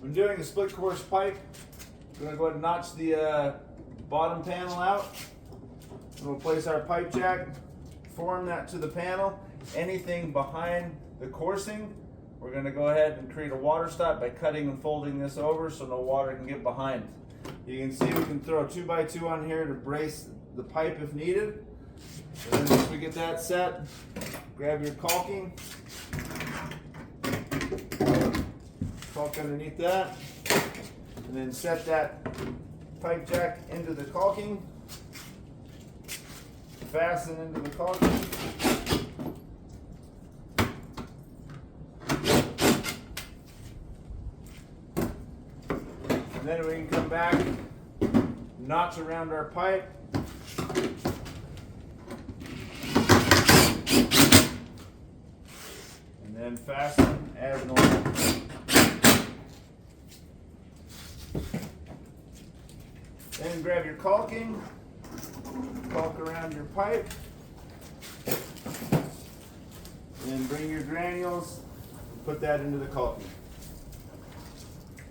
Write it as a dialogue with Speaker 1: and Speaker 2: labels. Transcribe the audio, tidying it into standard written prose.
Speaker 1: I'm doing a split course pipe. I'm going to go ahead and notch the bottom panel out. And we'll place our pipe jack, form that to the panel. Anything behind the coursing, we're going to go ahead and create a water stop by cutting and folding this over so no water can get behind. You can see we can throw a 2x2 on here to brace the pipe if needed. And then once we get that set, grab your caulking, caulk underneath that, and then set that pipe jack into the caulking, fasten into the caulking. And then we can come back, notch around our pipe, and then fasten as normal. Then grab your caulking, caulk around your pipe, and then bring your granules, put that into the caulking.